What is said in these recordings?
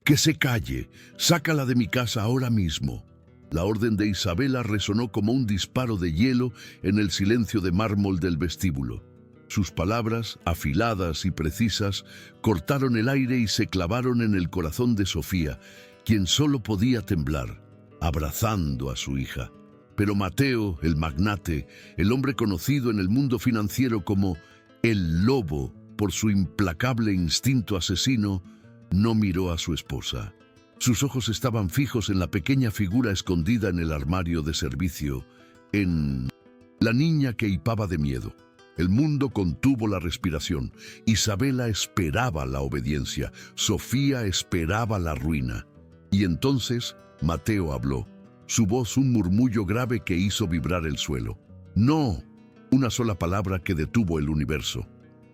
Que se calle, sácala de mi casa ahora mismo. La orden de Isabela resonó como un disparo de hielo en el silencio de mármol del vestíbulo. Sus palabras, afiladas y precisas, cortaron el aire y se clavaron en el corazón de Sofía, quien solo podía temblar, abrazando a su hija. Pero Mateo, el magnate, el hombre conocido en el mundo financiero como el lobo por su implacable instinto asesino, no miró a su esposa. Sus ojos estaban fijos en la pequeña figura escondida en el armario de servicio, en la niña que hipaba de miedo. El mundo contuvo la respiración. Isabela esperaba la obediencia. Sofía esperaba la ruina. Y entonces Mateo habló. Su voz un murmullo grave que hizo vibrar el suelo. No, una sola palabra que detuvo el universo.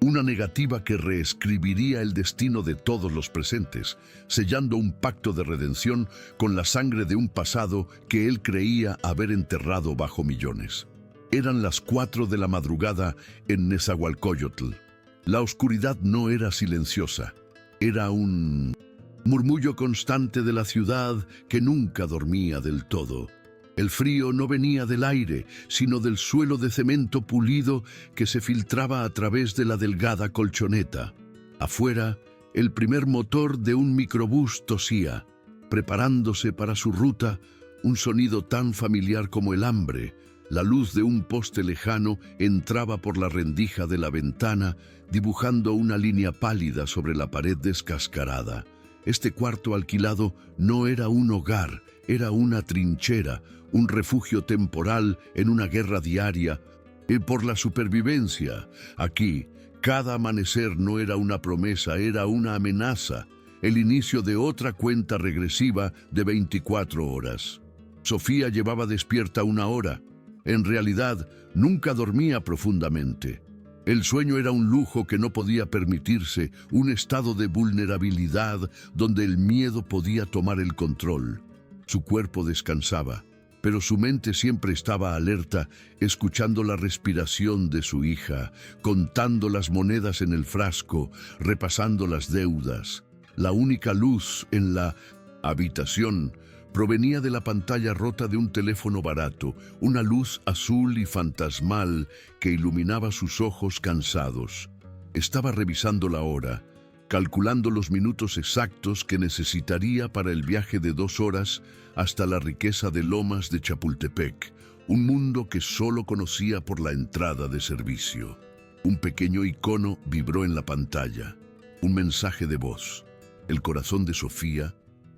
Una negativa que reescribiría el destino de todos los presentes, sellando un pacto de redención con la sangre de un pasado que él creía haber enterrado bajo millones. Eran las 4 de la madrugada en Nezahualcóyotl. La oscuridad no era silenciosa, era un murmullo constante de la ciudad que nunca dormía del todo. El frío no venía del aire, sino del suelo de cemento pulido que se filtraba a través de la delgada colchoneta. Afuera, el primer motor de un microbús tosía, preparándose para su ruta, un sonido tan familiar como el hambre. La luz de un poste lejano entraba por la rendija de la ventana, dibujando una línea pálida sobre la pared descascarada. Este cuarto alquilado no era un hogar, era una trinchera, un refugio temporal en una guerra diaria por la supervivencia. Aquí, cada amanecer no era una promesa, era una amenaza, el inicio de otra cuenta regresiva de 24 horas. Sofía llevaba despierta 1 hora. En realidad, nunca dormía profundamente. El sueño era un lujo que no podía permitirse, un estado de vulnerabilidad donde el miedo podía tomar el control. Su cuerpo descansaba, pero su mente siempre estaba alerta, escuchando la respiración de su hija, contando las monedas en el frasco, repasando las deudas. La única luz en la habitación provenía de la pantalla rota de un teléfono barato, una luz azul y fantasmal que iluminaba sus ojos cansados. Estaba revisando la hora, calculando los minutos exactos que necesitaría para el viaje de 2 horas hasta la riqueza de Lomas de Chapultepec, un mundo que solo conocía por la entrada de servicio. Un pequeño icono vibró en la pantalla, un mensaje de voz. El corazón de Sofía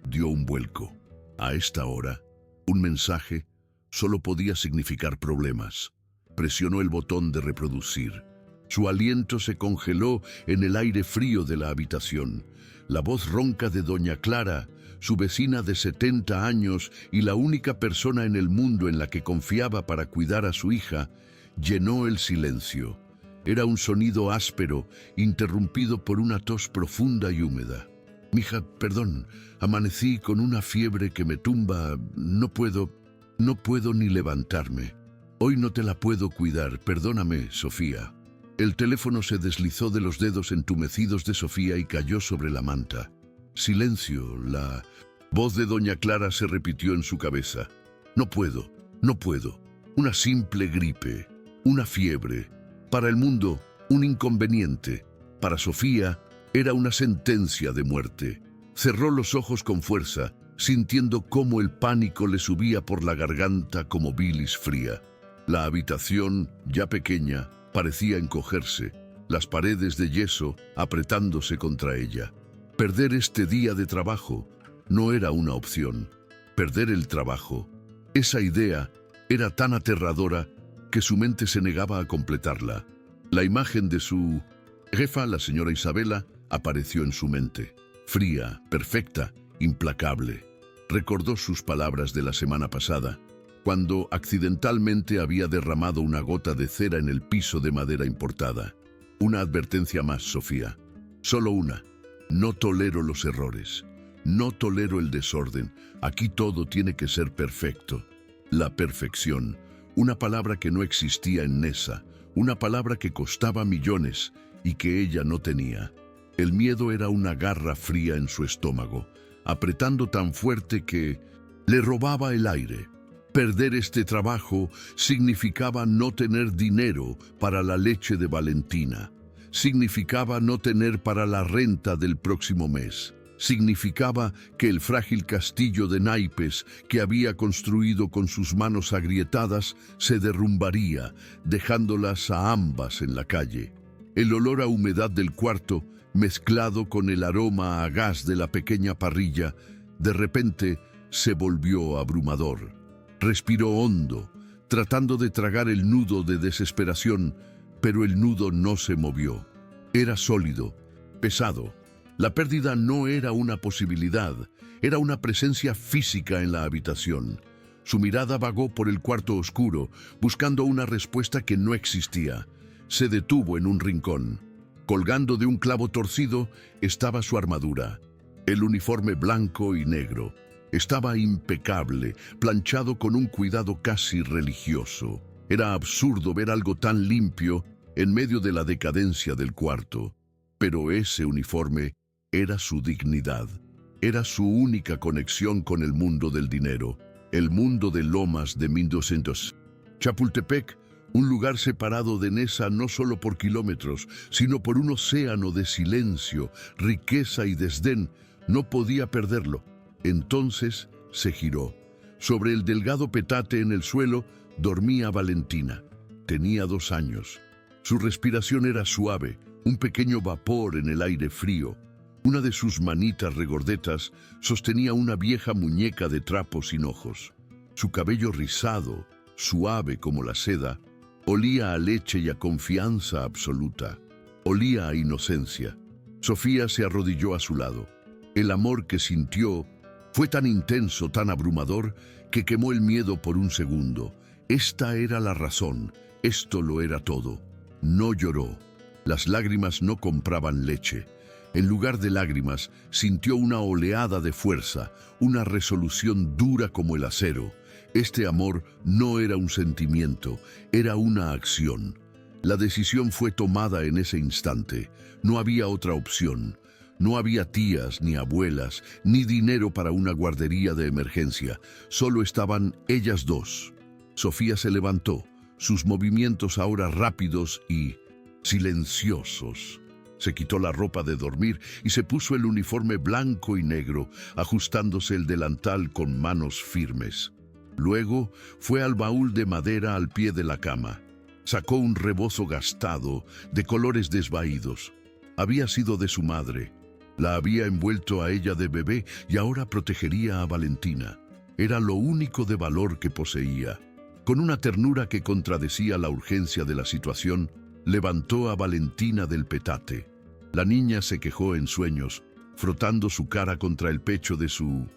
dio un vuelco. A esta hora, un mensaje solo podía significar problemas. Presionó el botón de reproducir. Su aliento se congeló en el aire frío de la habitación. La voz ronca de doña Clara, su vecina de 70 años y la única persona en el mundo en la que confiaba para cuidar a su hija, llenó el silencio. Era un sonido áspero, interrumpido por una tos profunda y húmeda. Mija, perdón, amanecí con una fiebre que me tumba. No puedo ni levantarme. Hoy no te la puedo cuidar, perdóname, Sofía. El teléfono se deslizó de los dedos entumecidos de Sofía y cayó sobre la manta. Silencio, la voz de doña Clara se repitió en su cabeza. No puedo. Una simple gripe, una fiebre. Para el mundo, un inconveniente. Para Sofía, era una sentencia de muerte. Cerró los ojos con fuerza, sintiendo cómo el pánico le subía por la garganta como bilis fría. La habitación, ya pequeña, parecía encogerse, las paredes de yeso apretándose contra ella. Perder este día de trabajo no era una opción. Perder el trabajo, esa idea era tan aterradora que su mente se negaba a completarla. La imagen de su jefa, la señora Isabela, apareció en su mente. Fría, perfecta, implacable. Recordó sus palabras de la semana pasada, cuando accidentalmente había derramado una gota de cera en el piso de madera importada. Una advertencia más, Sofía. Solo una. No tolero los errores. No tolero el desorden. Aquí todo tiene que ser perfecto. La perfección. Una palabra que no existía en Neza. Una palabra que costaba millones y que ella no tenía. El miedo era una garra fría en su estómago. apretando tan fuerte que le robaba el aire. Perder este trabajo significaba no tener dinero para la leche de Valentina. Significaba no tener para la renta del próximo mes. Significaba que el frágil castillo de naipes que había construido con sus manos agrietadas se derrumbaría, dejándolas a ambas en la calle. El olor a humedad del cuarto, mezclado con el aroma a gas de la pequeña parrilla, de repente se volvió abrumador. Respiró hondo, tratando de tragar el nudo de desesperación, pero el nudo no se movió. Era sólido, pesado. La pérdida no era una posibilidad, era una presencia física en la habitación. Su mirada vagó por el cuarto oscuro, buscando una respuesta que no existía. Se detuvo en un rincón. Colgando de un clavo torcido estaba su armadura, el uniforme blanco y negro. Estaba impecable, planchado con un cuidado casi religioso. Era absurdo ver algo tan limpio en medio de la decadencia del cuarto. Pero ese uniforme era su dignidad. Era su única conexión con el mundo del dinero, el mundo de Lomas de 1200. Chapultepec, un lugar separado de Nesa no solo por kilómetros, sino por un océano de silencio, riqueza y desdén, no podía perderlo. Entonces se giró. Sobre el delgado petate en el suelo dormía Valentina. Tenía 2 años. Su respiración era suave, un pequeño vapor en el aire frío. Una de sus manitas regordetas sostenía una vieja muñeca de trapo sin ojos. Su cabello rizado, suave como la seda, olía a leche y a confianza absoluta. Olía a inocencia. Sofía se arrodilló a su lado. El amor que sintió fue tan intenso, tan abrumador, que quemó el miedo por un segundo. Esta era la razón, esto lo era todo. No lloró. Las lágrimas no compraban leche. En lugar de lágrimas, sintió una oleada de fuerza, una resolución dura como el acero. Este amor no era un sentimiento, era una acción. La decisión fue tomada en ese instante. No había otra opción. No había tías, ni abuelas, ni dinero para una guardería de emergencia. Solo estaban ellas dos. Sofía se levantó, sus movimientos ahora rápidos y silenciosos. Se quitó la ropa de dormir y se puso el uniforme blanco y negro, ajustándose el delantal con manos firmes. Luego fue al baúl de madera al pie de la cama. Sacó un rebozo gastado, de colores desvaídos. Había sido de su madre. La había envuelto a ella de bebé y ahora protegería a Valentina. Era lo único de valor que poseía. Con una ternura que contradecía la urgencia de la situación, levantó a Valentina del petate. La niña se quejó en sueños, frotando su cara contra el pecho de su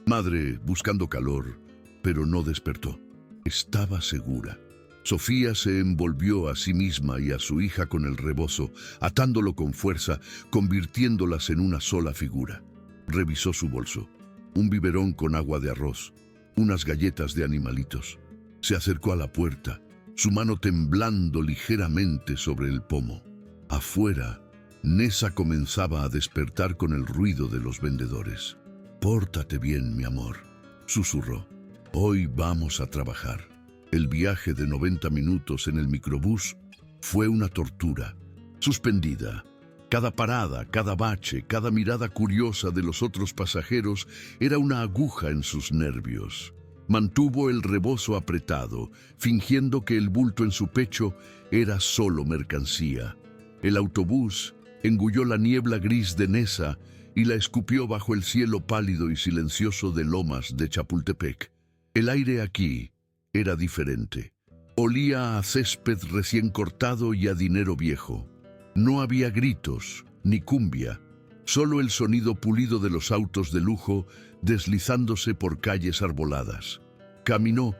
madre, buscando calor, pero no despertó. Estaba segura. Sofía se envolvió a sí misma y a su hija con el rebozo, atándolo con fuerza, convirtiéndolas en una sola figura. Revisó su bolso. Un biberón con agua de arroz, unas galletas de animalitos. Se acercó a la puerta, su mano temblando ligeramente sobre el pomo. Afuera, Nesa comenzaba a despertar con el ruido de los vendedores. «Pórtate bien, mi amor», susurró. «Hoy vamos a trabajar». El viaje de 90 minutos en el microbús fue una tortura, suspendida. Cada parada, cada bache, cada mirada curiosa de los otros pasajeros era una aguja en sus nervios. Mantuvo el rebozo apretado, fingiendo que el bulto en su pecho era solo mercancía. El autobús engulló la niebla gris de Nesa y la escupió bajo el cielo pálido y silencioso de Lomas de Chapultepec. El aire aquí era diferente. Olía a césped recién cortado y a dinero viejo. No había gritos, ni cumbia, solo el sonido pulido de los autos de lujo deslizándose por calles arboladas. Caminó,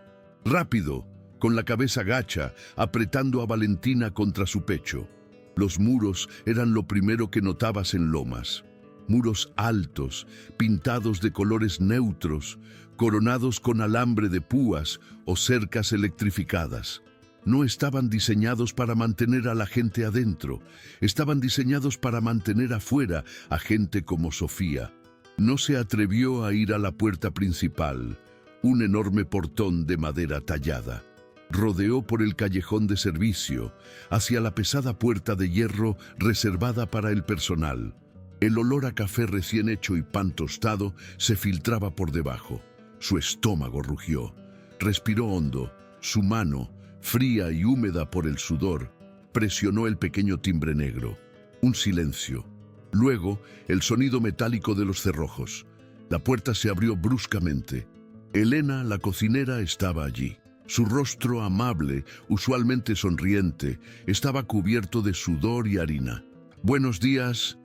rápido, con la cabeza gacha, apretando a Valentina contra su pecho. Los muros eran lo primero que notabas en Lomas. Muros altos, pintados de colores neutros, coronados con alambre de púas o cercas electrificadas. No estaban diseñados para mantener a la gente adentro, estaban diseñados para mantener afuera a gente como Sofía. No se atrevió a ir a la puerta principal, un enorme portón de madera tallada. Rodeó por el callejón de servicio, hacia la pesada puerta de hierro reservada para el personal. El olor a café recién hecho y pan tostado se filtraba por debajo. Su estómago rugió. Respiró hondo. Su mano, fría y húmeda por el sudor, presionó el pequeño timbre negro. Un silencio. Luego, el sonido metálico de los cerrojos. La puerta se abrió bruscamente. Elena, la cocinera, estaba allí. Su rostro amable, usualmente sonriente, estaba cubierto de sudor y harina. «Buenos días»,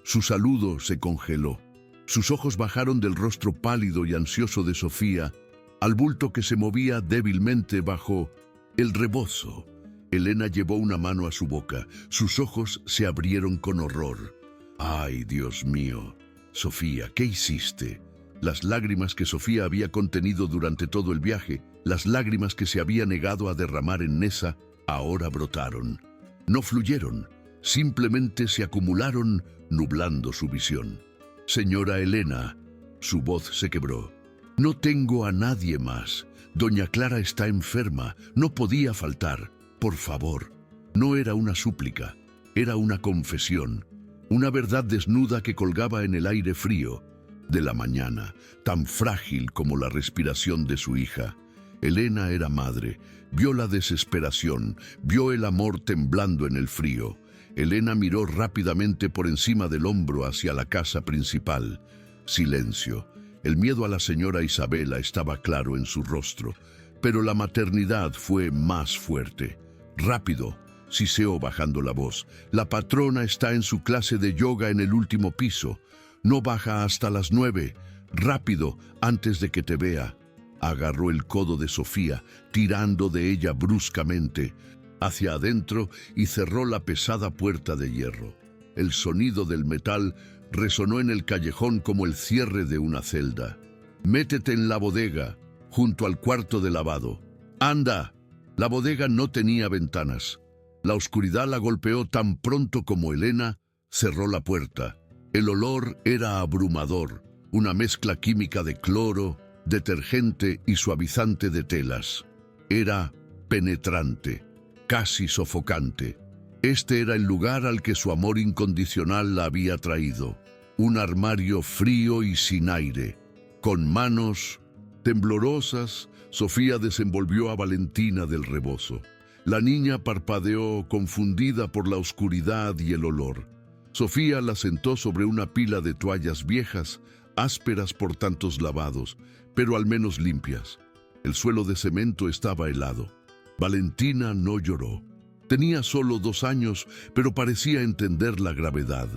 Su saludo se congeló. Sus ojos bajaron del rostro pálido y ansioso de Sofía al bulto que se movía débilmente bajo el rebozo. Elena llevó una mano a su boca. Sus ojos se abrieron con horror. «Ay, Dios mío. Sofía, ¿qué hiciste?» Las lágrimas que Sofía había contenido durante todo el viaje, las lágrimas que se había negado a derramar en Neza, ahora brotaron. No fluyeron, simplemente se acumularon, nublando su visión. «Señora Elena», su voz se quebró. «No tengo a nadie más. Doña Clara está enferma, no podía faltar. Por favor». No era una súplica, era una confesión, una verdad desnuda que colgaba en el aire frío de la mañana, tan frágil como la respiración de su hija. Elena era madre, vio la desesperación, vio el amor temblando en el frío. Elena miró rápidamente por encima del hombro hacia la casa principal. Silencio. El miedo a la señora Isabela estaba claro en su rostro, pero la maternidad fue más fuerte. «Rápido», siseó bajando la voz. «La patrona está en su clase de yoga en el último piso. No baja hasta las 9. Rápido, antes de que te vea». Agarró el codo de Sofía, tirando de ella bruscamente hacia adentro y cerró la pesada puerta de hierro. El sonido del metal resonó en el callejón como el cierre de una celda. «Métete en la bodega, junto al cuarto de lavado. ¡Anda!». La bodega no tenía ventanas. La oscuridad la golpeó tan pronto como Elena cerró la puerta. El olor era abrumador, una mezcla química de cloro, detergente y suavizante de telas. Era penetrante, casi sofocante. Este era el lugar al que su amor incondicional la había traído. Un armario frío y sin aire. Con manos temblorosas, Sofía desenvolvió a Valentina del rebozo. La niña parpadeó, confundida por la oscuridad y el olor. Sofía la sentó sobre una pila de toallas viejas, ásperas por tantos lavados, pero al menos limpias. El suelo de cemento estaba helado. Valentina no lloró. Tenía solo 2 años, pero parecía entender la gravedad.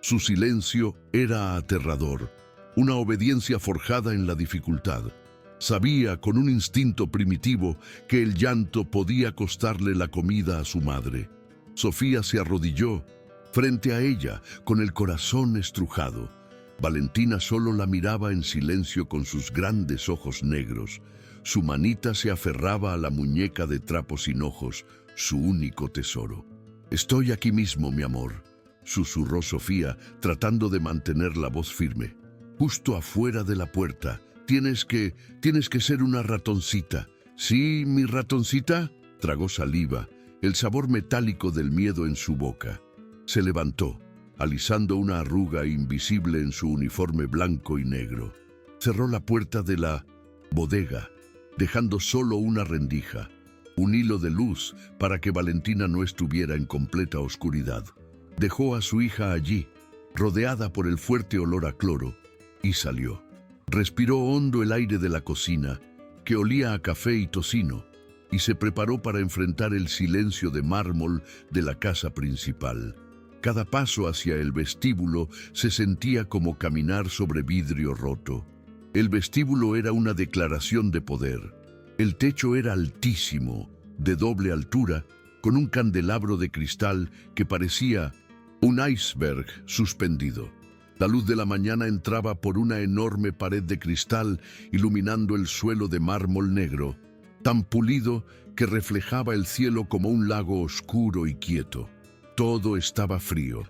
Su silencio era aterrador, una obediencia forjada en la dificultad. Sabía con un instinto primitivo que el llanto podía costarle la comida a su madre. Sofía se arrodilló frente a ella, con el corazón estrujado. Valentina solo la miraba en silencio con sus grandes ojos negros. Su manita se aferraba a la muñeca de trapo sin ojos, su único tesoro. «Estoy aquí mismo, mi amor», susurró Sofía, tratando de mantener la voz firme. «Justo afuera de la puerta. Tienes que ser una ratoncita». «Sí, mi ratoncita», tragó saliva, el sabor metálico del miedo en su boca. Se levantó, alisando una arruga invisible en su uniforme blanco y negro. Cerró la puerta de la bodega, dejando solo una rendija, un hilo de luz para que Valentina no estuviera en completa oscuridad. Dejó a su hija allí, rodeada por el fuerte olor a cloro, y salió. Respiró hondo el aire de la cocina, que olía a café y tocino, y se preparó para enfrentar el silencio de mármol de la casa principal. Cada paso hacia el vestíbulo se sentía como caminar sobre vidrio roto. El vestíbulo era una declaración de poder. El techo era altísimo, de doble altura, con un candelabro de cristal que parecía un iceberg suspendido. La luz de la mañana entraba por una enorme pared de cristal, iluminando el suelo de mármol negro, tan pulido que reflejaba el cielo como un lago oscuro y quieto. Todo estaba frío.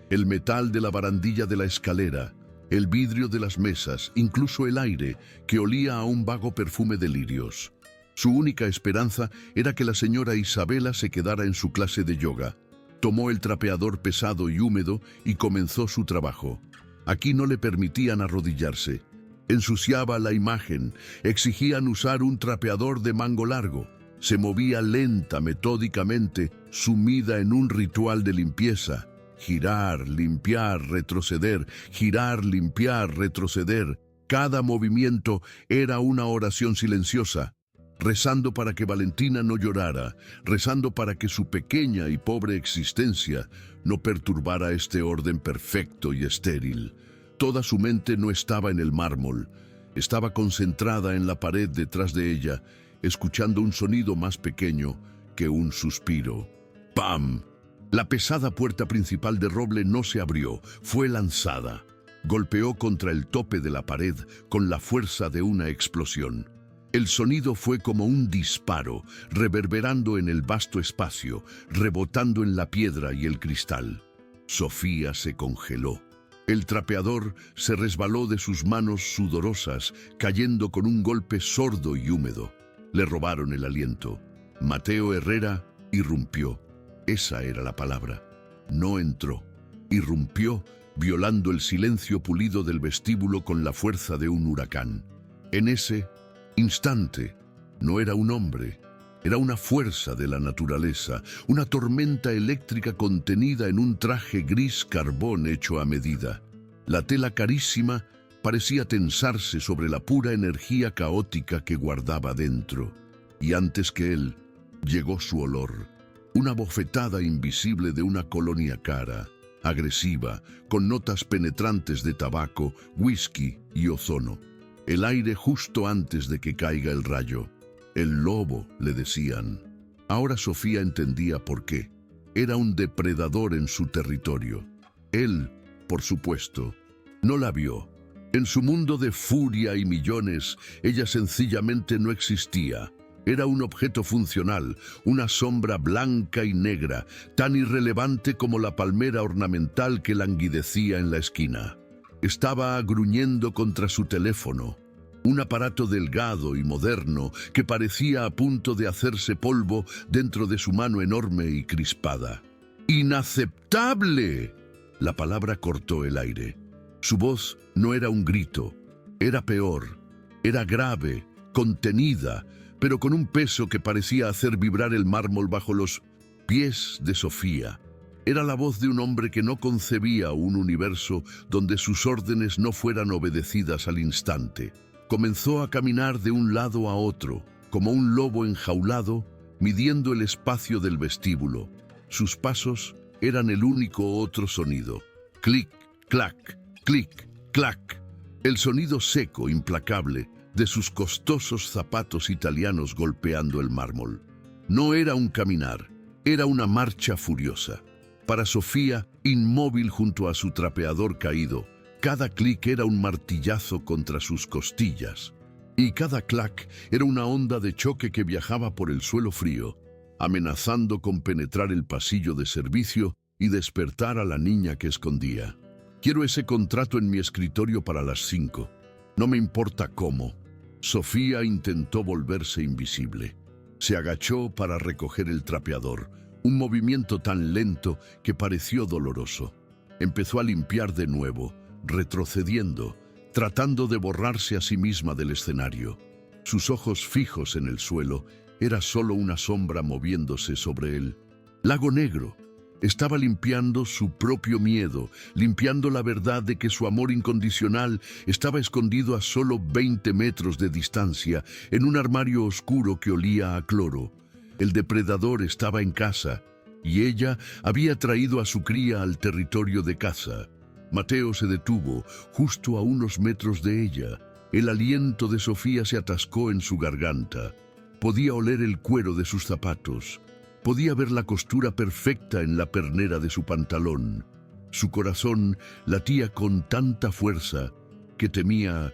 El metal de la barandilla de la escalera, el vidrio de las mesas, incluso el aire, que olía a un vago perfume de lirios. Su única esperanza era que la señora Isabela se quedara en su clase de yoga. Tomó el trapeador pesado y húmedo y comenzó su trabajo. Aquí no le permitían arrodillarse. Ensuciaba la imagen, exigían usar un trapeador de mango largo. Se movía lenta, metódicamente, sumida en un ritual de limpieza. Girar, limpiar, retroceder, girar, limpiar, retroceder. Cada movimiento era una oración silenciosa, rezando para que Valentina no llorara, rezando para que su pequeña y pobre existencia no perturbara este orden perfecto y estéril. Toda su mente no estaba en el mármol, estaba concentrada en la pared detrás de ella, escuchando un sonido más pequeño que un suspiro. ¡Pam! La pesada puerta principal de roble no se abrió, fue lanzada. Golpeó contra el tope de la pared con la fuerza de una explosión. El sonido fue como un disparo, reverberando en el vasto espacio, rebotando en la piedra y el cristal. Sofía se congeló. El trapeador se resbaló de sus manos sudorosas, cayendo con un golpe sordo y húmedo. Le robaron el aliento. Mateo Herrera irrumpió. Esa era la palabra. No entró. Irrumpió, violando el silencio pulido del vestíbulo con la fuerza de un huracán. En ese instante, no era un hombre, era una fuerza de la naturaleza, una tormenta eléctrica contenida en un traje gris carbón hecho a medida. La tela carísima parecía tensarse sobre la pura energía caótica que guardaba dentro. Y antes que él, llegó su olor, una bofetada invisible de una colonia cara, agresiva, con notas penetrantes de tabaco, whisky y ozono. El aire justo antes de que caiga el rayo. El lobo, le decían. Ahora Sofía entendía por qué. Era un depredador en su territorio. Él, por supuesto, no la vio. En su mundo de furia y millones, ella sencillamente no existía. Era un objeto funcional, una sombra blanca y negra, tan irrelevante como la palmera ornamental que languidecía en la esquina. Estaba gruñendo contra su teléfono, un aparato delgado y moderno que parecía a punto de hacerse polvo dentro de su mano enorme y crispada. ¡Inaceptable! La palabra cortó el aire. Su voz no era un grito, era peor, era grave, contenida, pero con un peso que parecía hacer vibrar el mármol bajo los pies de Sofía. Era la voz de un hombre que no concebía un universo donde sus órdenes no fueran obedecidas al instante. Comenzó a caminar de un lado a otro, como un lobo enjaulado, midiendo el espacio del vestíbulo. Sus pasos eran el único otro sonido. Clic, clac, clic, clac. El sonido seco, implacable, de sus costosos zapatos italianos golpeando el mármol. No era un caminar, era una marcha furiosa. Para Sofía, inmóvil junto a su trapeador caído, cada clic era un martillazo contra sus costillas. Y cada clac era una onda de choque que viajaba por el suelo frío, amenazando con penetrar el pasillo de servicio y despertar a la niña que escondía. Quiero ese contrato en mi escritorio para las 5. No me importa cómo. Sofía intentó volverse invisible. Se agachó para recoger el trapeador, un movimiento tan lento que pareció doloroso. Empezó a limpiar de nuevo, retrocediendo, tratando de borrarse a sí misma del escenario. Sus ojos fijos en el suelo, era solo una sombra moviéndose sobre él. Lago Negro. Estaba limpiando su propio miedo, limpiando la verdad de que su amor incondicional estaba escondido a solo 20 metros de distancia en un armario oscuro que olía a cloro. El depredador estaba en casa y ella había traído a su cría al territorio de caza. Mateo se detuvo justo a unos metros de ella. El aliento de Sofía se atascó en su garganta. Podía oler el cuero de sus zapatos. Podía ver la costura perfecta en la pernera de su pantalón. Su corazón latía con tanta fuerza que temía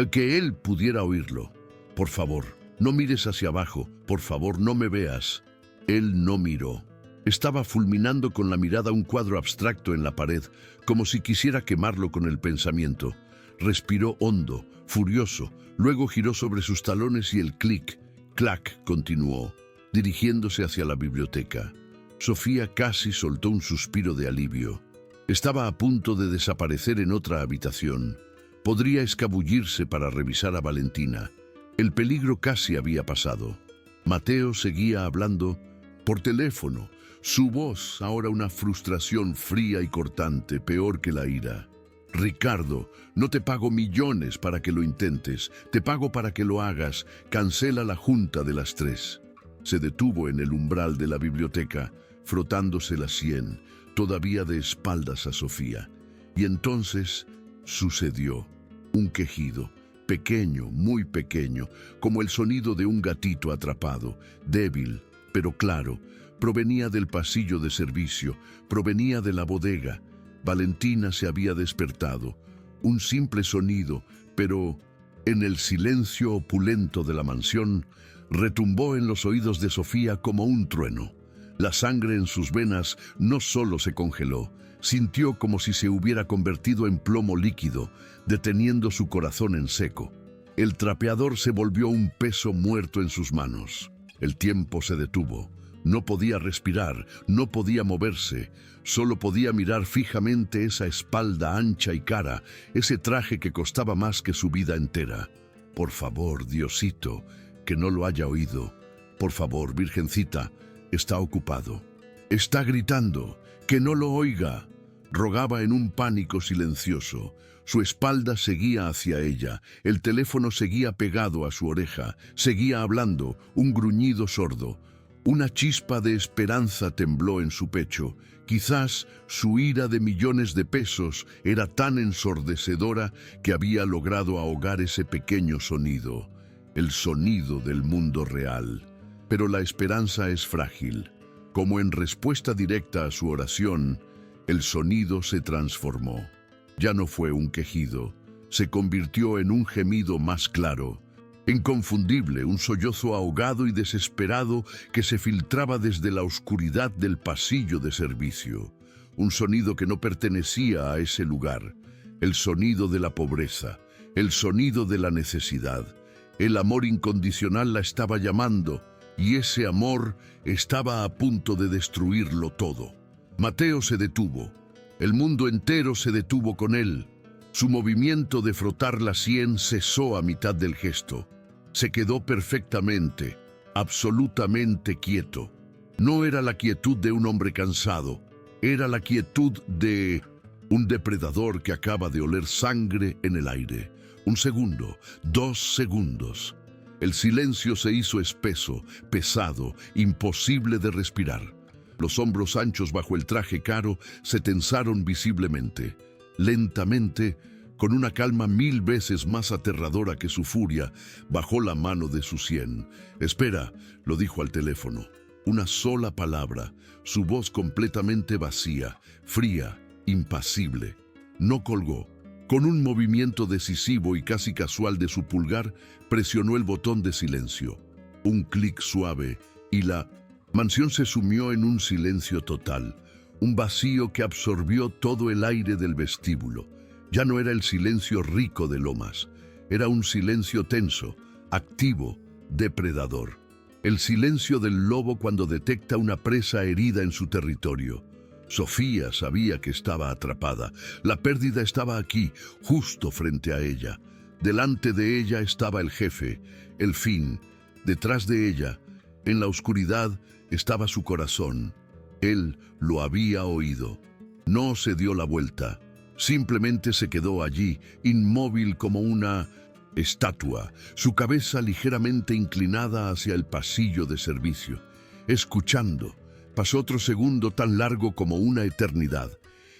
que él pudiera oírlo. Por favor, no mires hacia abajo. Por favor, no me veas. Él no miró. Estaba fulminando con la mirada un cuadro abstracto en la pared, como si quisiera quemarlo con el pensamiento. Respiró hondo, furioso, luego giró sobre sus talones y el clic, clac, continuó, dirigiéndose hacia la biblioteca. Sofía casi soltó un suspiro de alivio. Estaba a punto de desaparecer en otra habitación. Podría escabullirse para revisar a Valentina. El peligro casi había pasado. Mateo seguía hablando por teléfono. Su voz, ahora una frustración fría y cortante, peor que la ira. Ricardo, no te pago millones para que lo intentes. Te pago para que lo hagas. Cancela la junta de las 3. Se detuvo en el umbral de la biblioteca, frotándose la sien, todavía de espaldas a Sofía. Y entonces sucedió. Un quejido, pequeño, muy pequeño, como el sonido de un gatito atrapado, débil, pero claro, provenía del pasillo de servicio, provenía de la bodega. Valentina se había despertado. Un simple sonido, pero en el silencio opulento de la mansión, retumbó en los oídos de Sofía como un trueno. La sangre en sus venas no solo se congeló, sintió como si se hubiera convertido en plomo líquido, deteniendo su corazón en seco. El trapeador se volvió un peso muerto en sus manos. El tiempo se detuvo. No podía respirar, no podía moverse, solo podía mirar fijamente esa espalda ancha y cara, ese traje que costaba más que su vida entera. Por favor, Diosito, que no lo haya oído. Por favor, Virgencita, está ocupado. Está gritando, que no lo oiga. Rogaba en un pánico silencioso. Su espalda seguía hacia ella, el teléfono seguía pegado a su oreja, seguía hablando, un gruñido sordo. Una chispa de esperanza tembló en su pecho. Quizás su ira de millones de pesos era tan ensordecedora que había logrado ahogar ese pequeño sonido, el sonido del mundo real. Pero la esperanza es frágil. Como en respuesta directa a su oración, el sonido se transformó. Ya no fue un quejido, se convirtió en un gemido más claro, inconfundible, un sollozo ahogado y desesperado que se filtraba desde la oscuridad del pasillo de servicio. Un sonido que no pertenecía a ese lugar, el sonido de la pobreza, el sonido de la necesidad. El amor incondicional la estaba llamando, y ese amor estaba a punto de destruirlo todo. Mateo se detuvo. El mundo entero se detuvo con él. Su movimiento de frotar la sien cesó a mitad del gesto. Se quedó perfectamente, absolutamente quieto. No era la quietud de un hombre cansado, era la quietud de un depredador que acaba de oler sangre en el aire. 1 segundo, 2 segundos. El silencio se hizo espeso, pesado, imposible de respirar. Los hombros anchos bajo el traje caro se tensaron visiblemente. Lentamente, con una calma 1000 veces más aterradora que su furia, bajó la mano de su sien. «Espera», lo dijo al teléfono. Una sola palabra, su voz completamente vacía, fría, impasible. No colgó. Con un movimiento decisivo y casi casual de su pulgar, presionó el botón de silencio. Un clic suave y la mansión se sumió en un silencio total, un vacío que absorbió todo el aire del vestíbulo. Ya no era el silencio rico de Lomas, era un silencio tenso, activo, depredador. El silencio del lobo cuando detecta una presa herida en su territorio. Sofía sabía que estaba atrapada. La pérdida estaba aquí, justo frente a ella. Delante de ella estaba el jefe, el fin. Detrás de ella, en la oscuridad, estaba su corazón. Él lo había oído. No se dio la vuelta. Simplemente se quedó allí, inmóvil como una estatua, su cabeza ligeramente inclinada hacia el pasillo de servicio, escuchando. Pasó otro segundo tan largo como una eternidad,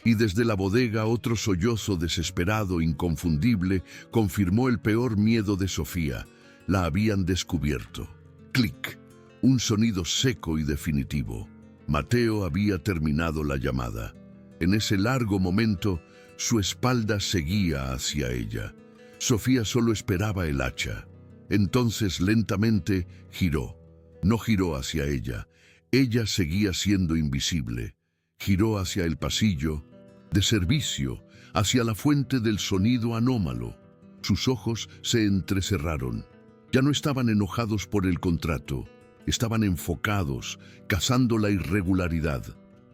y desde la bodega otro sollozo desesperado, inconfundible, confirmó el peor miedo de Sofía. La habían descubierto. Clic. Un sonido seco y definitivo. Mateo había terminado la llamada. En ese largo momento, su espalda seguía hacia ella. Sofía solo esperaba el hacha. Entonces lentamente giró. No giró hacia ella. Ella seguía siendo invisible. Giró hacia el pasillo de servicio, hacia la fuente del sonido anómalo. Sus ojos se entrecerraron. Ya no estaban enojados por el contrato, estaban enfocados, cazando la irregularidad.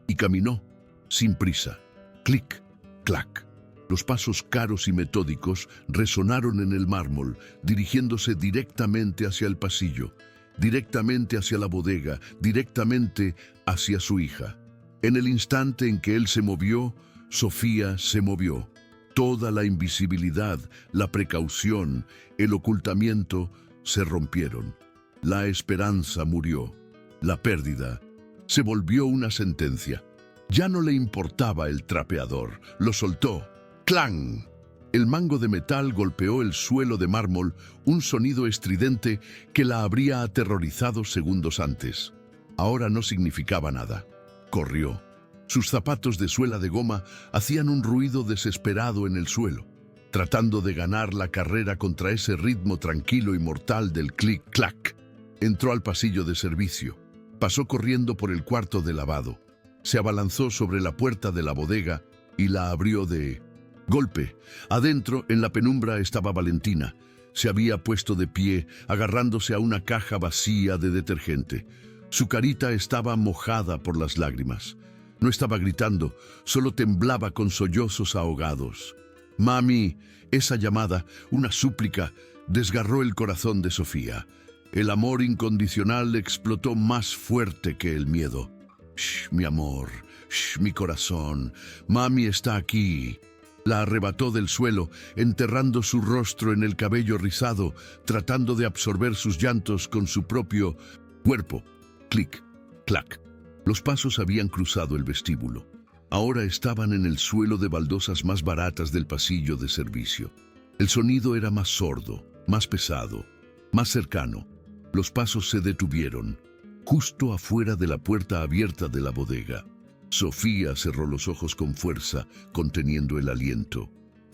Y caminó, sin prisa. Clic, clac. Los pasos caros y metódicos resonaron en el mármol, dirigiéndose directamente hacia el pasillo, directamente hacia la bodega, directamente hacia su hija. En el instante en que él se movió, Sofía se movió. Toda la invisibilidad, la precaución, el ocultamiento se rompieron. La esperanza murió. La pérdida se volvió una sentencia. Ya no le importaba el trapeador. Lo soltó. ¡Clang! El mango de metal golpeó el suelo de mármol, un sonido estridente que la habría aterrorizado segundos antes. Ahora no significaba nada. Corrió. Sus zapatos de suela de goma hacían un ruido desesperado en el suelo, tratando de ganar la carrera contra ese ritmo tranquilo y mortal del clic-clac. Entró al pasillo de servicio. Pasó corriendo por el cuarto de lavado. Se abalanzó sobre la puerta de la bodega y la abrió de golpe. Adentro, en la penumbra, estaba Valentina. Se había puesto de pie, agarrándose a una caja vacía de detergente. Su carita estaba mojada por las lágrimas. No estaba gritando, solo temblaba con sollozos ahogados. «Mami», esa llamada, una súplica, desgarró el corazón de Sofía. El amor incondicional explotó más fuerte que el miedo. «Shh, mi amor, shh, mi corazón, mami está aquí». La arrebató del suelo, enterrando su rostro en el cabello rizado, tratando de absorber sus llantos con su propio cuerpo. Clic, clac. Los pasos habían cruzado el vestíbulo. Ahora estaban en el suelo de baldosas más baratas del pasillo de servicio. El sonido era más sordo, más pesado, más cercano. Los pasos se detuvieron, justo afuera de la puerta abierta de la bodega. Sofía cerró los ojos con fuerza, conteniendo el aliento.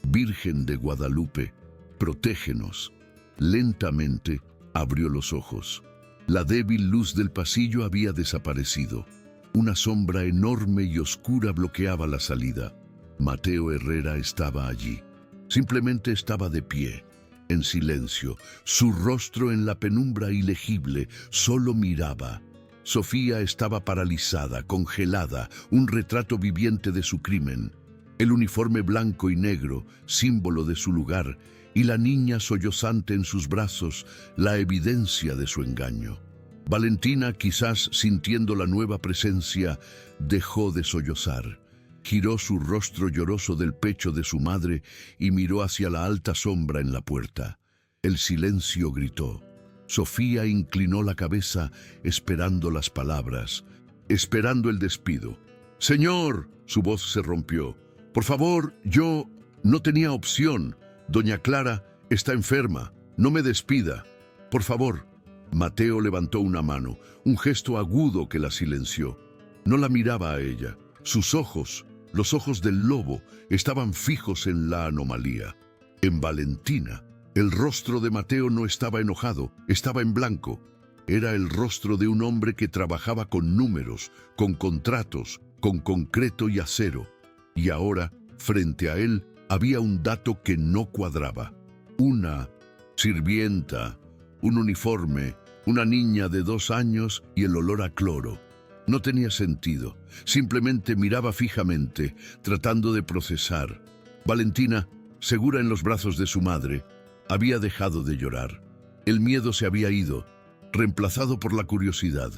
«Virgen de Guadalupe, protégenos». Lentamente abrió los ojos. La débil luz del pasillo había desaparecido. Una sombra enorme y oscura bloqueaba la salida. Mateo Herrera estaba allí. Simplemente estaba de pie, en silencio, su rostro en la penumbra ilegible, solo miraba. Sofía estaba paralizada, congelada, un retrato viviente de su crimen. El uniforme blanco y negro, símbolo de su lugar, y la niña sollozante en sus brazos, la evidencia de su engaño. Valentina, quizás sintiendo la nueva presencia, dejó de sollozar. Giró su rostro lloroso del pecho de su madre y miró hacia la alta sombra en la puerta. El silencio gritó. Sofía inclinó la cabeza, esperando las palabras, esperando el despido. «Señor», su voz se rompió. «Por favor, yo no tenía opción. Doña Clara está enferma. No me despida. Por favor». Mateo levantó una mano, un gesto agudo que la silenció. No la miraba a ella. Sus ojos, los ojos del lobo, estaban fijos en la anomalía, en Valentina. El rostro de Mateo no estaba enojado, estaba en blanco. Era el rostro de un hombre que trabajaba con números, con contratos, con concreto y acero. Y ahora, frente a él, había un dato que no cuadraba. Una sirvienta, un uniforme, una niña de 2 años y el olor a cloro. No tenía sentido. Simplemente miraba fijamente, tratando de procesar. Valentina, segura en los brazos de su madre, había dejado de llorar. El miedo se había ido, reemplazado por la curiosidad.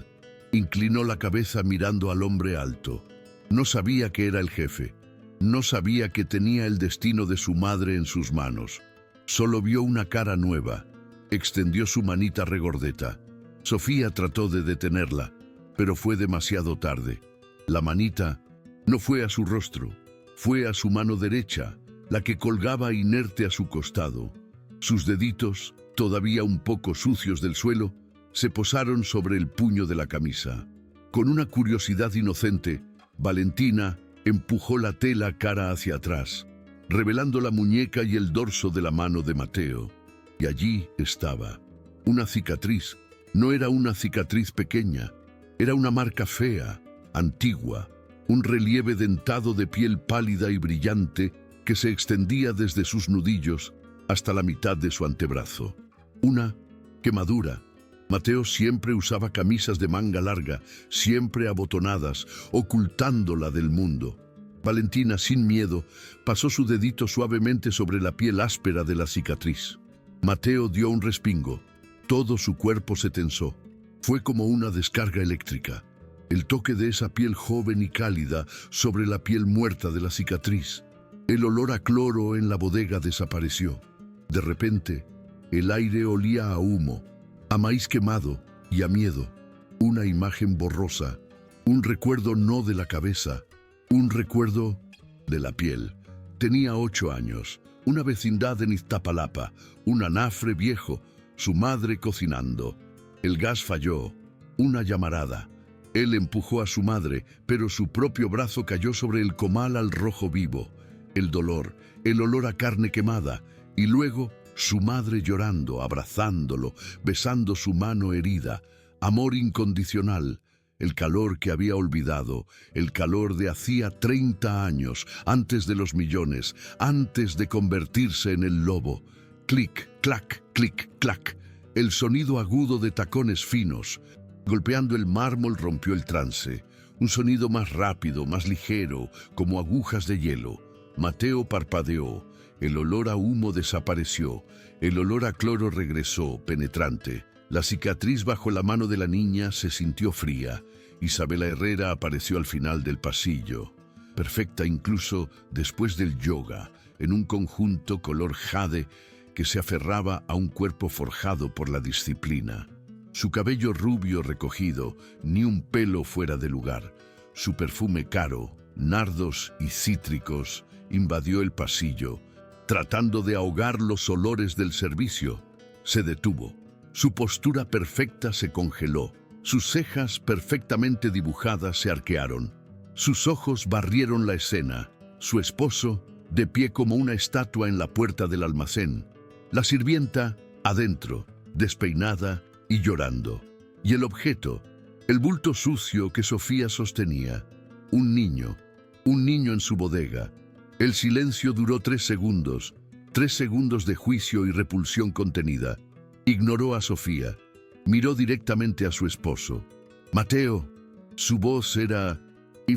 Inclinó la cabeza mirando al hombre alto. No sabía que era el jefe. No sabía que tenía el destino de su madre en sus manos. Solo vio una cara nueva. Extendió su manita regordeta. Sofía trató de detenerla, pero fue demasiado tarde. La manita no fue a su rostro, fue a su mano derecha, la que colgaba inerte a su costado. Sus deditos, todavía un poco sucios del suelo, se posaron sobre el puño de la camisa. Con una curiosidad inocente, Valentina empujó la tela cara hacia atrás, revelando la muñeca y el dorso de la mano de Mateo. Y allí estaba, una cicatriz. No era una cicatriz pequeña, era una marca fea, antigua, un relieve dentado de piel pálida y brillante que se extendía desde sus nudillos hasta la mitad de su antebrazo. Una quemadura. Mateo siempre usaba camisas de manga larga, siempre abotonadas, ocultándola del mundo. Valentina, sin miedo, pasó su dedito suavemente sobre la piel áspera de la cicatriz. Mateo dio un respingo. Todo su cuerpo se tensó. Fue como una descarga eléctrica. El toque de esa piel joven y cálida sobre la piel muerta de la cicatriz. El olor a cloro en la bodega desapareció. De repente, el aire olía a humo, a maíz quemado y a miedo. Una imagen borrosa, un recuerdo no de la cabeza, un recuerdo de la piel. Tenía 8 años, una vecindad en Iztapalapa, un anafre viejo, su madre cocinando. El gas falló, una llamarada. Él empujó a su madre, pero su propio brazo cayó sobre el comal al rojo vivo. El dolor, el olor a carne quemada, y luego su madre llorando, abrazándolo, besando su mano herida. Amor incondicional, el calor que había olvidado, el calor de hacía 30 años, antes de los millones, antes de convertirse en el lobo. Clic, clac, clic, clac. El sonido agudo de tacones finos. Golpeando el mármol rompió el trance. Un sonido más rápido, más ligero, como agujas de hielo. Mateo parpadeó. El olor a humo desapareció. El olor a cloro regresó, penetrante. La cicatriz bajo la mano de la niña se sintió fría. Isabela Herrera apareció al final del pasillo. Perfecta incluso después del yoga, en un conjunto color jade que se aferraba a un cuerpo forjado por la disciplina. Su cabello rubio recogido, ni un pelo fuera de lugar. Su perfume caro, nardos y cítricos, invadió el pasillo, tratando de ahogar los olores del servicio. Se detuvo. Su postura perfecta se congeló. Sus cejas perfectamente dibujadas se arquearon. Sus ojos barrieron la escena. Su esposo, de pie como una estatua en la puerta del almacén. La sirvienta, adentro, despeinada y llorando. Y el objeto, el bulto sucio que Sofía sostenía. Un niño en su bodega. El silencio duró 3 segundos, 3 segundos de juicio y repulsión contenida. Ignoró a Sofía. Miró directamente a su esposo. Mateo. Su voz era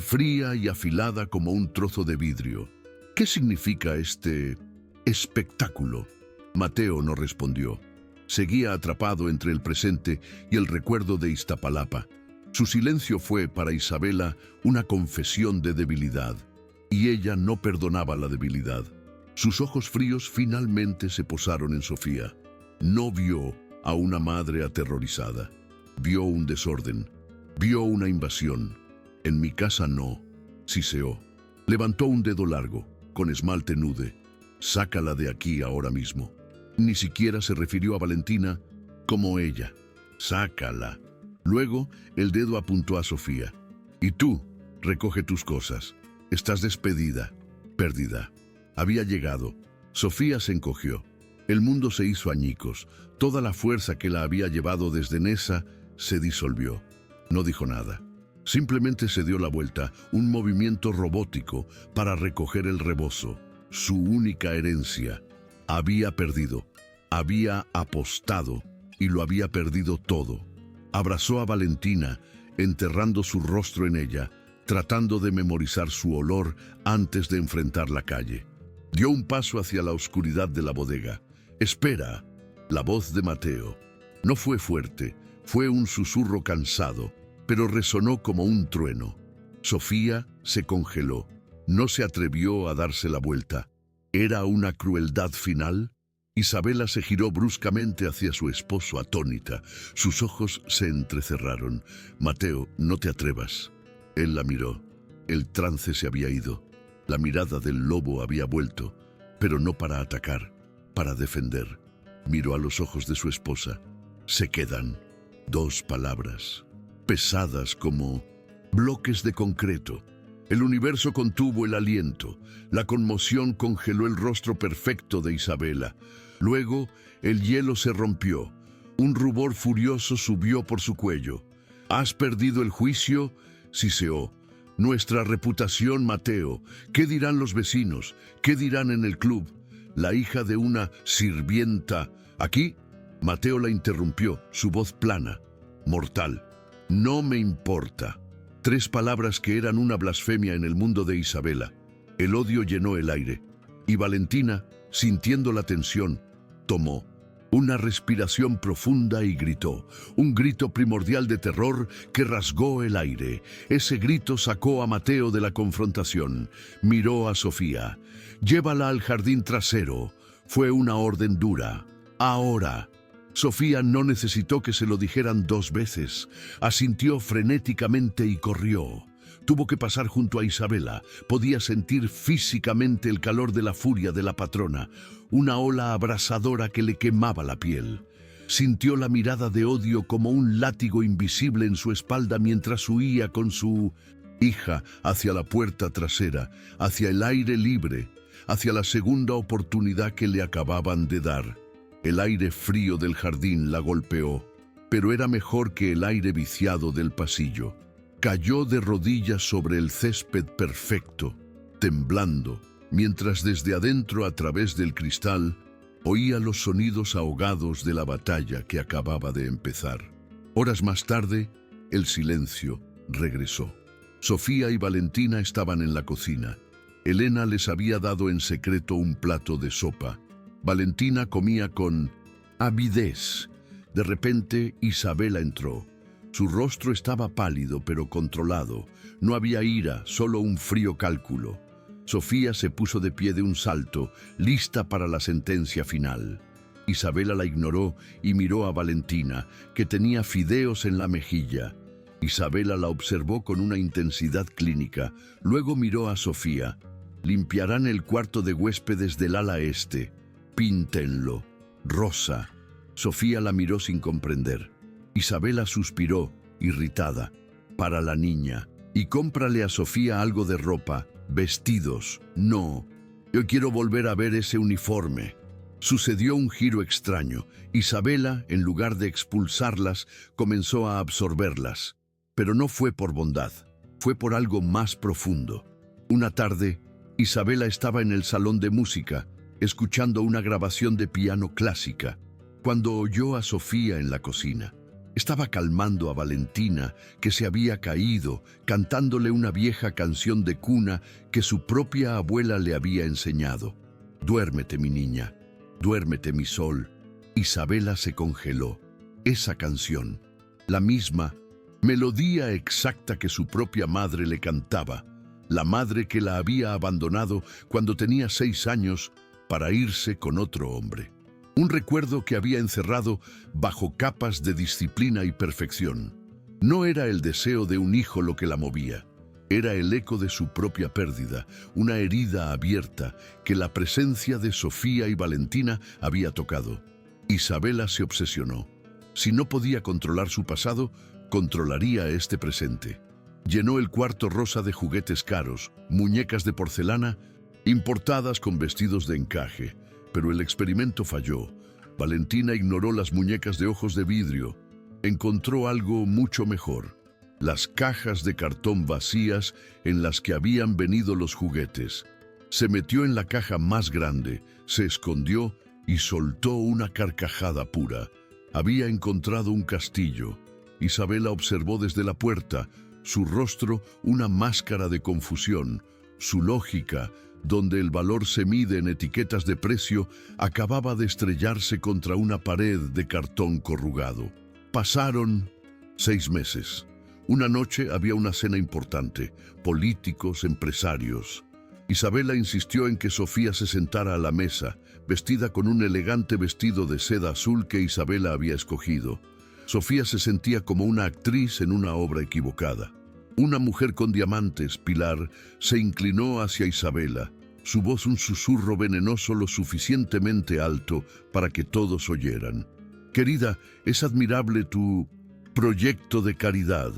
fría y afilada como un trozo de vidrio. ¿Qué significa este espectáculo? Mateo no respondió. Seguía atrapado entre el presente y el recuerdo de Iztapalapa. Su silencio fue para Isabela una confesión de debilidad. Y ella no perdonaba la debilidad. Sus ojos fríos finalmente se posaron en Sofía. No vio a una madre aterrorizada. Vio un desorden. Vio una invasión. En mi casa no, siseó. Levantó un dedo largo, con esmalte nude. Sácala de aquí ahora mismo. Ni siquiera se refirió a Valentina como ella. Sácala. Luego, el dedo apuntó a Sofía. Y tú, recoge tus cosas. Estás despedida, perdida. Había llegado. Sofía se encogió. El mundo se hizo añicos. Toda la fuerza que la había llevado desde Nesa se disolvió. No dijo nada. Simplemente se dio la vuelta, un movimiento robótico para recoger el rebozo. Su única herencia. Había perdido. Había apostado y lo había perdido todo. Abrazó a Valentina, enterrando su rostro en ella, tratando de memorizar su olor antes de enfrentar la calle. Dio un paso hacia la oscuridad de la bodega. «Espera», la voz de Mateo. No fue fuerte, fue un susurro cansado, pero resonó como un trueno. Sofía se congeló. No se atrevió a darse la vuelta. ¿Era una crueldad final? Isabela se giró bruscamente hacia su esposo atónita. Sus ojos se entrecerraron. «Mateo, no te atrevas». Él la miró. El trance se había ido. La mirada del lobo había vuelto, pero no para atacar, para defender. Miró a los ojos de su esposa. Se quedan 2 palabras, pesadas como bloques de concreto. El universo contuvo el aliento. La conmoción congeló el rostro perfecto de Isabela. Luego, el hielo se rompió. Un rubor furioso subió por su cuello. «¿Has perdido el juicio?», siseó. Nuestra reputación, Mateo. ¿Qué dirán los vecinos? ¿Qué dirán en el club? La hija de una sirvienta. ¿Aquí? Mateo la interrumpió, su voz plana, mortal. No me importa. 3 palabras que eran una blasfemia en el mundo de Isabela. El odio llenó el aire. Y Valentina, sintiendo la tensión, tomó una respiración profunda y gritó, un grito primordial de terror que rasgó el aire. Ese grito sacó a Mateo de la confrontación. Miró a Sofía. Llévala al jardín trasero. Fue una orden dura. Ahora. Sofía no necesitó que se lo dijeran 2 veces. Asintió frenéticamente y corrió. Tuvo que pasar junto a Isabela. Podía sentir físicamente el calor de la furia de la patrona, una ola abrasadora que le quemaba la piel. Sintió la mirada de odio como un látigo invisible en su espalda mientras huía con su hija hacia la puerta trasera, hacia el aire libre, hacia la segunda oportunidad que le acababan de dar. El aire frío del jardín la golpeó, pero era mejor que el aire viciado del pasillo. Cayó de rodillas sobre el césped perfecto, temblando, mientras desde adentro a través del cristal oía los sonidos ahogados de la batalla que acababa de empezar. Horas más tarde, el silencio regresó. Sofía y Valentina estaban en la cocina. Elena les había dado en secreto un plato de sopa. Valentina comía con avidez. De repente, Isabela entró. Su rostro estaba pálido pero controlado. No había ira, solo un frío cálculo. Sofía se puso de pie de un salto, lista para la sentencia final. Isabela la ignoró y miró a Valentina, que tenía fideos en la mejilla. Isabela la observó con una intensidad clínica. Luego miró a Sofía. Limpiarán el cuarto de huéspedes del ala este. Píntenlo. Rosa. Sofía la miró sin comprender. Isabela suspiró, irritada. Para la niña. Y cómprale a Sofía algo de ropa, vestidos. No. Yo quiero volver a ver ese uniforme. Sucedió un giro extraño. Isabela, en lugar de expulsarlas, comenzó a absorberlas. Pero no fue por bondad. Fue por algo más profundo. Una tarde, Isabela estaba en el salón de música, escuchando una grabación de piano clásica, cuando oyó a Sofía en la cocina. Estaba calmando a Valentina, que se había caído, cantándole una vieja canción de cuna que su propia abuela le había enseñado. Duérmete, mi niña, duérmete, mi sol. Isabela se congeló. Esa canción, la misma, melodía exacta que su propia madre le cantaba, la madre que la había abandonado cuando tenía 6 años para irse con otro hombre. Un recuerdo que había encerrado bajo capas de disciplina y perfección. No era el deseo de un hijo lo que la movía. Era el eco de su propia pérdida, una herida abierta que la presencia de Sofía y Valentina había tocado. Isabela se obsesionó. Si no podía controlar su pasado, controlaría este presente. Llenó el cuarto rosa de juguetes caros, muñecas de porcelana, importadas con vestidos de encaje. Pero el experimento falló. Valentina ignoró las muñecas de ojos de vidrio. Encontró algo mucho mejor. Las cajas de cartón vacías en las que habían venido los juguetes. Se metió en la caja más grande, se escondió y soltó una carcajada pura. Había encontrado un castillo. Isabela observó desde la puerta, su rostro una máscara de confusión, su lógica, donde el valor se mide en etiquetas de precio, acababa de estrellarse contra una pared de cartón corrugado. Pasaron 6 meses. Una noche había una cena importante, políticos, empresarios. Isabela insistió en que Sofía se sentara a la mesa, vestida con un elegante vestido de seda azul que Isabela había escogido. Sofía se sentía como una actriz en una obra equivocada. Una mujer con diamantes, Pilar, se inclinó hacia Isabela, su voz un susurro venenoso lo suficientemente alto para que todos oyeran. Querida, es admirable tu proyecto de caridad,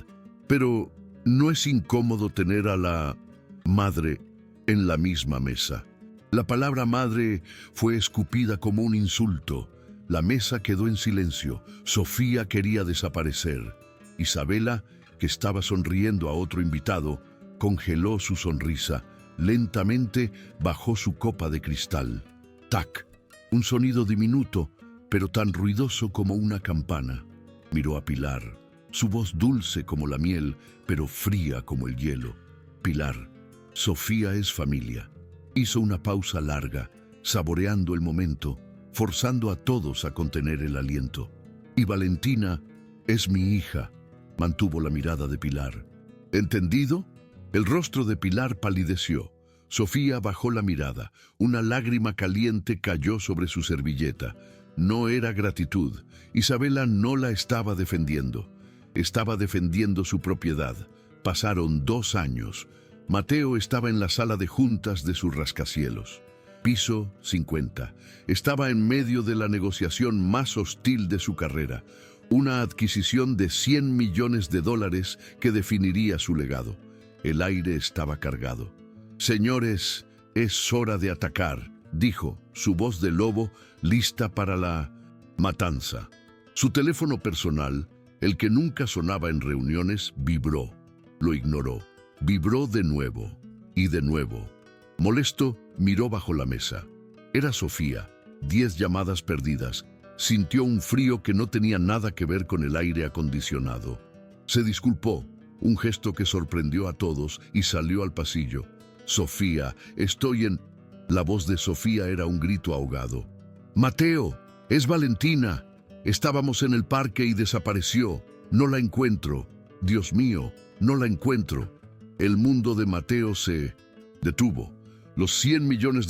pero ¿no es incómodo tener a la madre en la misma mesa? La palabra madre fue escupida como un insulto. La mesa quedó en silencio. Sofía quería desaparecer. Isabela, que estaba sonriendo a otro invitado, congeló su sonrisa. Lentamente bajó su copa de cristal. ¡Tac! Un sonido diminuto, pero tan ruidoso como una campana. Miró a Pilar, su voz dulce como la miel, pero fría como el hielo. Pilar, Sofía es familia. Hizo una pausa larga, saboreando el momento, forzando a todos a contener el aliento. Y Valentina es mi hija, mantuvo la mirada de Pilar. ¿Entendido? El rostro de Pilar palideció. Sofía bajó la mirada. Una lágrima caliente cayó sobre su servilleta. No era gratitud. Isabela no la estaba defendiendo. Estaba defendiendo su propiedad. Pasaron 2 años. Mateo estaba en la sala de juntas de su rascacielos. Piso 50. Estaba en medio de la negociación más hostil de su carrera. Una adquisición de $100 millones que definiría su legado. El aire estaba cargado. «Señores, es hora de atacar», dijo, su voz de lobo lista para la matanza. Su teléfono personal, el que nunca sonaba en reuniones, vibró. Lo ignoró. Vibró de nuevo y de nuevo. Molesto, miró bajo la mesa. Era Sofía. 10 llamadas perdidas. Sintió un frío que no tenía nada que ver con el aire acondicionado. Se disculpó, un gesto que sorprendió a todos, y salió al pasillo. «Sofía, estoy en...» La voz de Sofía era un grito ahogado. «Mateo, es Valentina. Estábamos en el parque y desapareció. No la encuentro. Dios mío, no la encuentro». El mundo de Mateo se detuvo. Los $100 millones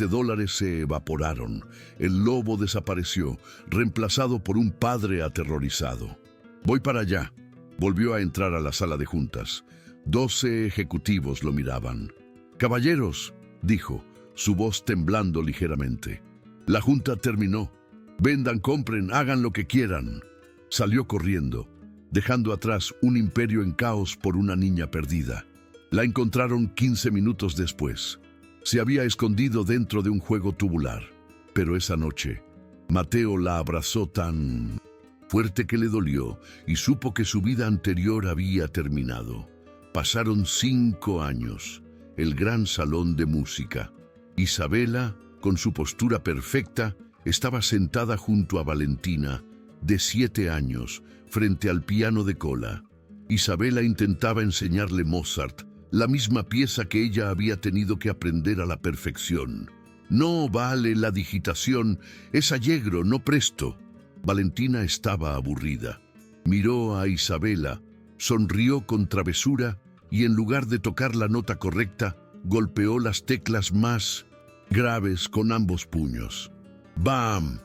se evaporaron. El lobo desapareció, reemplazado por un padre aterrorizado. «Voy para allá». Volvió a entrar a la sala de juntas. 12 ejecutivos lo miraban. «Caballeros», dijo, su voz temblando ligeramente. «La junta terminó. Vendan, compren, hagan lo que quieran». Salió corriendo, dejando atrás un imperio en caos por una niña perdida. La encontraron 15 minutos después. Se había escondido dentro de un juego tubular. Pero esa noche, Mateo la abrazó tan fuerte que le dolió y supo que su vida anterior había terminado. Pasaron 5 años. El gran salón de música. Isabela, con su postura perfecta, estaba sentada junto a Valentina, de 7 años, frente al piano de cola. Isabela intentaba enseñarle Mozart, la misma pieza que ella había tenido que aprender a la perfección. «No vale la digitación, es allegro, no presto». Valentina estaba aburrida. Miró a Isabela, sonrió con travesura y en lugar de tocar la nota correcta, golpeó las teclas más graves con ambos puños. ¡Bam!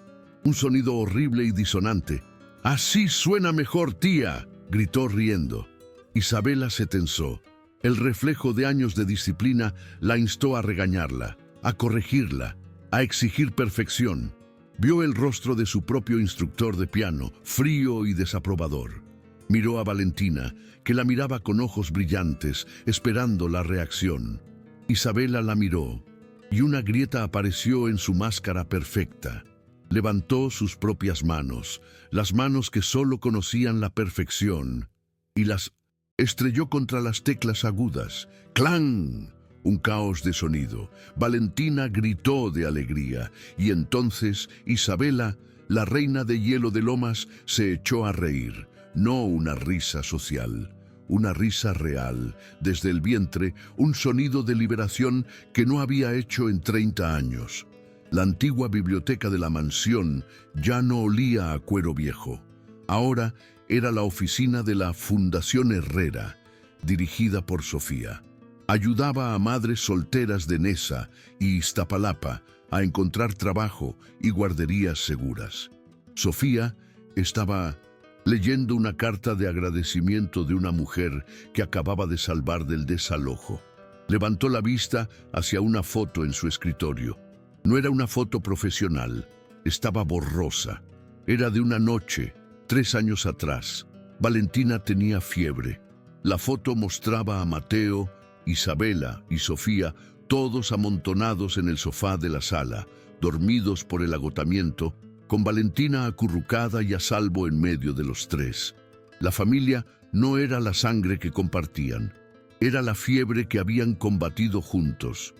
Un sonido horrible y disonante. «Así suena mejor, tía», gritó riendo. Isabela se tensó. El reflejo de años de disciplina la instó a regañarla, a corregirla, a exigir perfección. Vio el rostro de su propio instructor de piano, frío y desaprobador. Miró a Valentina, que la miraba con ojos brillantes, esperando la reacción. Isabela la miró, y una grieta apareció en su máscara perfecta. Levantó sus propias manos, las manos que solo conocían la perfección, y las estrelló contra las teclas agudas. ¡Clang! Un caos de sonido. Valentina gritó de alegría, y entonces Isabela, la reina de hielo de Lomas, se echó a reír. No una risa social, una risa real, desde el vientre, un sonido de liberación que no había hecho en 30 años. La antigua biblioteca de la mansión ya no olía a cuero viejo. Ahora era la oficina de la Fundación Herrera, dirigida por Sofía. Ayudaba a madres solteras de Neza y Iztapalapa a encontrar trabajo y guarderías seguras. Sofía estaba leyendo una carta de agradecimiento de una mujer que acababa de salvar del desalojo. Levantó la vista hacia una foto en su escritorio. No era una foto profesional, estaba borrosa. Era de una noche, 3 años atrás. Valentina tenía fiebre. La foto mostraba a Mateo, Isabela y Sofía, todos amontonados en el sofá de la sala, dormidos por el agotamiento, con Valentina acurrucada y a salvo en medio de los 3. La familia no era la sangre que compartían. Era la fiebre que habían combatido juntos.